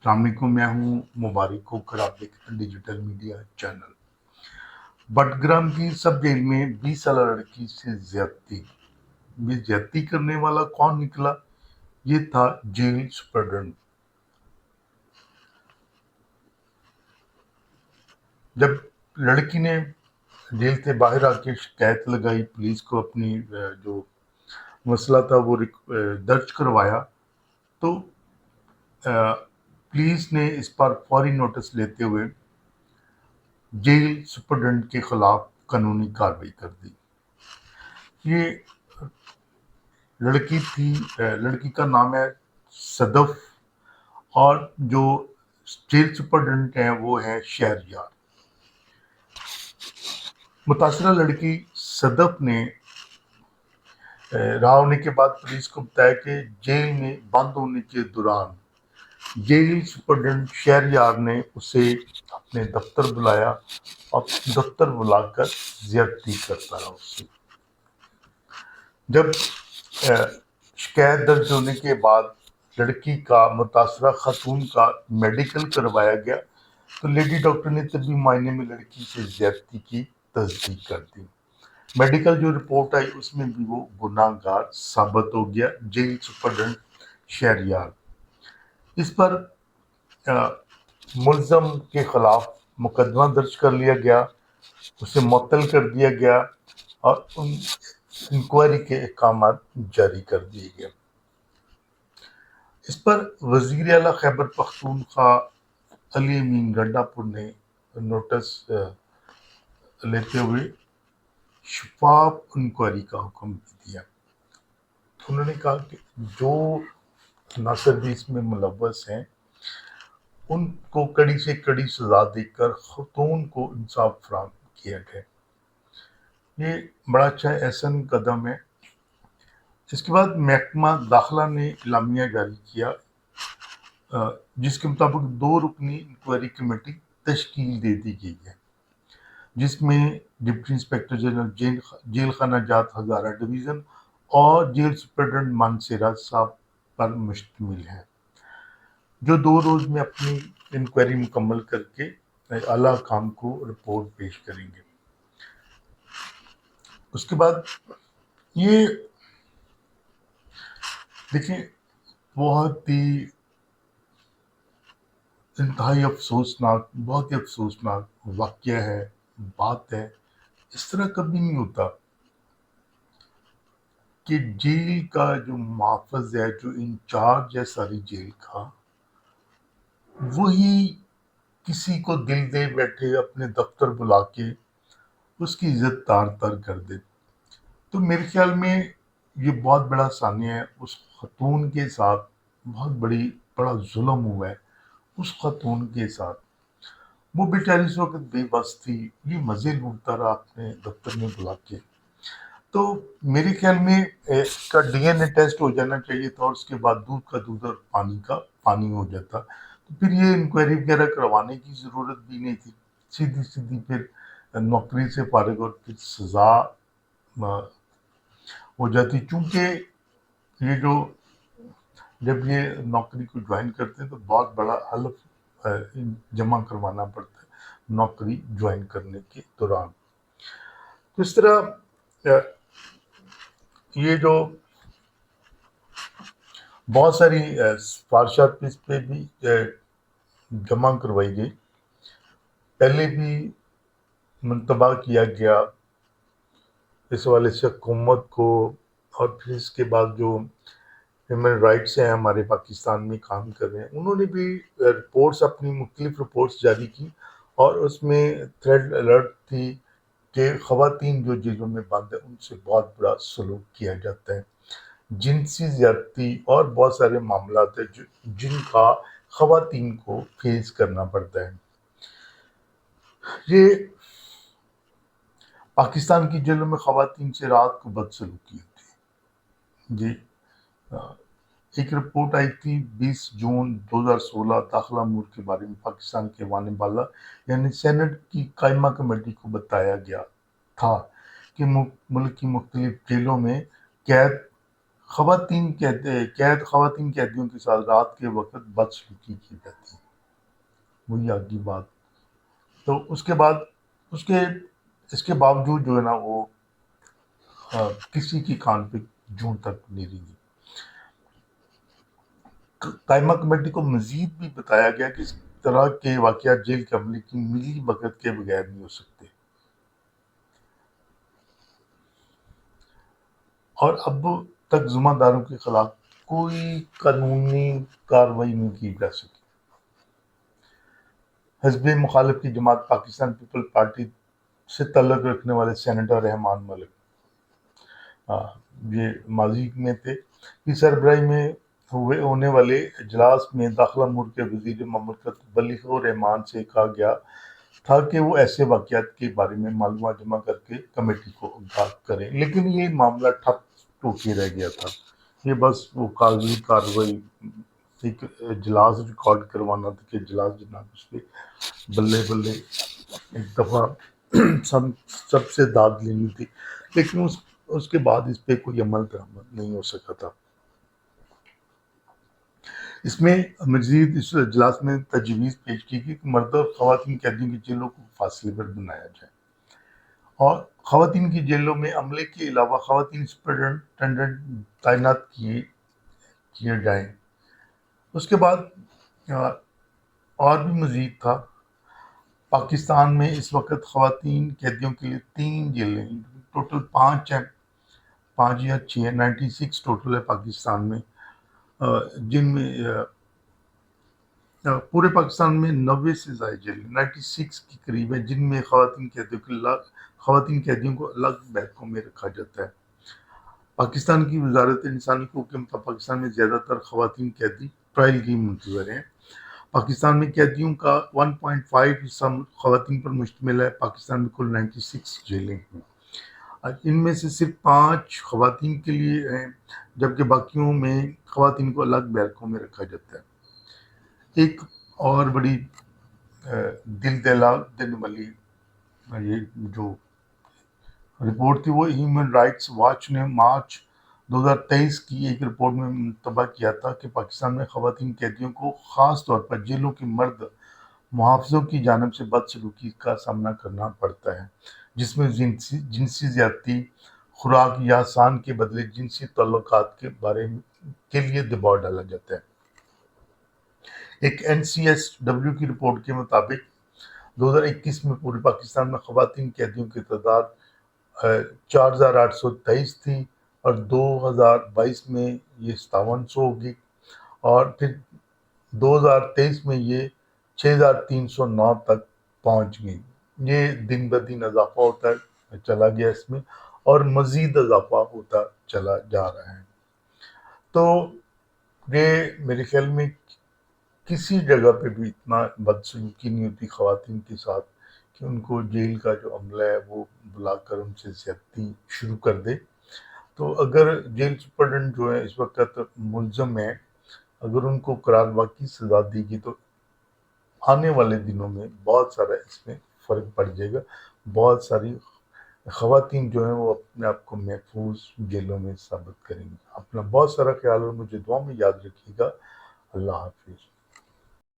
السلام علیکم، میں ہوں مبارک ہوکر، آپ دیکھ رہے ہیں ڈیجیٹل میڈیا چینل۔ بٹگرام کی سب جیل میں 20 سالہ لڑکی سے زیادتی۔ یہ زیادتی کرنے والا کون نکلا؟ یہ تھا جیل سپرڈنٹ۔ جب لڑکی نے جیل سے باہر آ کے شکایت لگائی پولیس کو، اپنی جو مسئلہ تھا وہ درج کروایا، تو پولیس نے اس پر فوری نوٹس لیتے ہوئے جیل سپرڈنٹ کے خلاف قانونی کارروائی کر دی۔ یہ لڑکی کا نام ہے صدف، اور جو جیل سپرڈنٹ ہیں وہ ہے شہریار۔ متاثرہ لڑکی صدف نے رہا ہونے کے بعد پولیس کو بتایا کہ جیل میں بند ہونے کے دوران جیل سپرڈنٹ شہریار نے اسے اپنے دفتر بلایا اور دفتر بلا کر زیادتی کرتا رہا اس سے۔ جب شکایت درج ہونے کے بعد لڑکی کا متاثرہ خاتون کا میڈیکل کروایا گیا، تو لیڈی ڈاکٹر نے طبی معائنے میں لڑکی سے زیادتی کی تصدیق کر دی۔ میڈیکل جو رپورٹ آئی اس میں بھی وہ گناہ گار ثابت ہو گیا، جیل سپرڈنٹ شہریار۔ اس پر ملزم کے خلاف مقدمہ درج کر لیا گیا، اسے معطل کر دیا گیا اور انکوائری کے احکامات جاری کر دیے گئے۔ اس پر وزیر اعلیٰ خیبر پختونخوا علی امین گنڈا پور نے نوٹس لیتے ہوئے شفاف انکوائری کا حکم دیا۔ انہوں نے کہا کہ جو عناصر بھی اس میں ملوث ہیں ان کو کڑی سے کڑی سزا دے کر خاتون کو انصاف فراہم کیا جائے۔ یہ بڑا اچھا احسن قدم ہے۔ اس کے بعد محکمہ داخلہ نے اعلامیہ جاری کیا، جس کے مطابق 2 رکنی انکوائری کمیٹی تشکیل دے دی گئی ہے، جس میں ڈپٹی انسپکٹر جنرل جیل خانہ جات ہزارہ ڈویژن اور جیل سپرڈنٹ مانسیرا صاحب پر مشتمل ہے، جو 2 روز میں اپنی انکوائری مکمل کر کے اعلیٰ حکام کو رپورٹ پیش کریں گے۔ اس کے بعد یہ دیکھیں، بہت ہی انتہائی بہت ہی افسوسناک واقعہ ہے، بات ہے۔ اس طرح کبھی نہیں ہوتا کہ جیل کا جو محافظ ہے، جو انچارج ہے ساری جیل کا، وہی کسی کو دل دے بیٹھے اپنے دفتر بلا کے اس کی عزت تار تار کر دے۔ تو میرے خیال میں یہ بہت بڑا ثانیہ ہے، اس خاتون کے ساتھ بڑا ظلم ہوا ہے اس خاتون کے ساتھ۔ وہ بیچاری اس وقت بے بس تھی، یہ مزے لوٹتا رہا اپنے دفتر میں بلا کے۔ تو میرے خیال میں اس کا ڈی این اے ٹیسٹ ہو جانا چاہیے تھا، اور اس کے بعد دودھ کا دودھ اور پانی کا پانی ہو جاتا، تو پھر یہ انکوائری وغیرہ کروانے کی ضرورت بھی نہیں تھی، سیدھی پھر نوکری سے فارغ اور پھر سزا ہو جاتی۔ چونکہ جب یہ نوکری کو جوائن کرتے ہیں تو بہت بڑا حلف جمع کروانا پڑتا ہے نوکری جوائن کرنے کے دوران۔ تو اس طرح یہ جو بہت ساری سفارشات اس پہ بھی جمع کروائی گئی، پہلے بھی منتبہ کیا گیا اس حوالے سے حکومت کو، اور پھر اس کے بعد جو ہیومن رائٹس ہیں ہمارے پاکستان میں کام کر رہے ہیں، انہوں نے بھی اپنی مختلف رپورٹس جاری کی، اور اس میں تھریڈ الرٹ تھی کہ خواتین جو جیلوں میں بند ہیں ان سے بہت برا سلوک کیا جاتا ہے، جنسی زیادتی اور بہت سارے معاملات ہیں جن کا خواتین کو فیس کرنا پڑتا ہے۔ یہ پاکستان کی جیلوں میں خواتین سے رات کو بدسلوکی ہوتی ہے۔ جی، ایک رپورٹ آئی تھی 20 جون 2016 داخلہ امور کے بارے میں، پاکستان کے ایوان بالا یعنی سینٹ کی قائمہ کمیٹی کو بتایا گیا تھا کہ ملک کی مختلف جیلوں میں قید خواتین خواتین قیدیوں کے ساتھ رات کے وقت بدسلوکی کی جاتی ہے، وہی آگی بات. تو اس کے بعد اس کے اس کے باوجود جو ہے نا وہ کسی کی کان پہ جوں تک نہیں رہی. قائمہ کمیٹی کو مزید بھی بتایا گیا کہ اس طرح کے واقعات جیل کے عملے کی ملی بھگت کے بغیر نہیں ہو سکتے، اور اب تک ذمہ داروں کے خلاف کوئی قانونی کارروائی نہیں کی جا سکی. حزب مخالف کی جماعت پاکستان پیپل پارٹی سے تعلق رکھنے والے سینیٹر رحمان ملک، یہ ماضی میں تھے، کی سربراہی میں ہونے والے اجلاس میں داخلہ امور کے وزیر مملکت بلیغ الرحمان سے کہا گیا تھا کہ وہ ایسے واقعات کے بارے میں معلومات جمع کر کے کمیٹی کو آگاہ کریں، لیکن یہ معاملہ ٹھپ ٹوٹے رہ گیا تھا. یہ بس وہ کاغذی کارروائی، ایک اجلاس ریکارڈ کروانا تھا کہ اجلاس جناب اس پہ بلے بلے ایک دفعہ سب سے داد لینی تھی، لیکن اس کے بعد اس پہ کوئی عمل درآمد نہیں ہو سکا تھا. اس میں مزید اس اجلاس میں تجویز پیش کی کہ مرد اور خواتین قیدیوں کی جیلوں کو فاصلے پر بنایا جائے، اور خواتین کی جیلوں میں عملے کے علاوہ خواتین سپرنٹینڈنٹ تعینات کیے جائیں. اس کے بعد اور بھی مزید تھا. پاکستان میں اس وقت خواتین قیدیوں کے لیے 3 جیلیں، ٹوٹل 5 ہیں، 5 یا 6 ہیں، 96 ٹوٹل ہے پاکستان میں، جن میں پورے پاکستان میں 90 سے زائد جیلیں 96 کے قریب ہیں، جن میں خواتین قیدیوں کو الگ بیٹھکوں میں رکھا جاتا ہے. پاکستان کی وزارت انسانی حقوق کے مطابق پاکستان میں زیادہ تر خواتین قیدی ٹرائل کی منتظر ہیں. پاکستان میں قیدیوں کا 1.5 حصہ خواتین پر مشتمل ہے. پاکستان میں کل 96 جیلیں ہیں، ان میں سے صرف 5 خواتین کے لیے ہیں، جبکہ باقیوں میں خواتین کو الگ بیٹھکوں میں رکھا جاتا ہے. ایک اور بڑی دل دہلا دینے والی یہ جو رپورٹ تھی، وہ ہیومن رائٹس واچ نے مارچ 2023 کی ایک رپورٹ میں منتبہ کیا تھا کہ پاکستان میں خواتین قیدیوں کو خاص طور پر جیلوں کے مرد محافظوں کی جانب سے بدسلوکی کا سامنا کرنا پڑتا ہے، جس میں جنسی زیادتی، خوراک یا سان کے بدلے جنسی تعلقات کے لیے دباؤ ڈالا جاتا ہے. ایک NCSW کی رپورٹ کے مطابق 2021 میں پورے پاکستان میں خواتین قیدیوں کی تعداد 4823 تھی، اور 2022 میں یہ 5700 ہوگی، اور پھر 2023 میں یہ 6309 تک پہنچ گئی. یہ دن بدن اضافہ ہوتا چلا گیا اس میں، اور مزید اضافہ ہوتا چلا جا رہا ہے. تو یہ میرے خیال میں کسی جگہ پہ بھی اتنا بدسلوکی نہیں ہوتی خواتین کے ساتھ کہ ان کو جیل کا جو عملہ ہے وہ بلا کر ان سے زیادتی شروع کر دے. تو اگر جیل سپرڈنٹ جو ہے اس وقت ملزم ہے، اگر ان کو قرار واقعی سزا دی گئی تو آنے والے دنوں میں بہت سارا اس میں فرق پڑ جائے گا. بہت ساری خواتین جو ہیں وہ اپنے آپ کو محفوظ جیلوں میں ثابت کریں گی. اپنا بہت سارا خیال اور مجھے دعا میں یاد رکھیے گا. اللہ حافظ.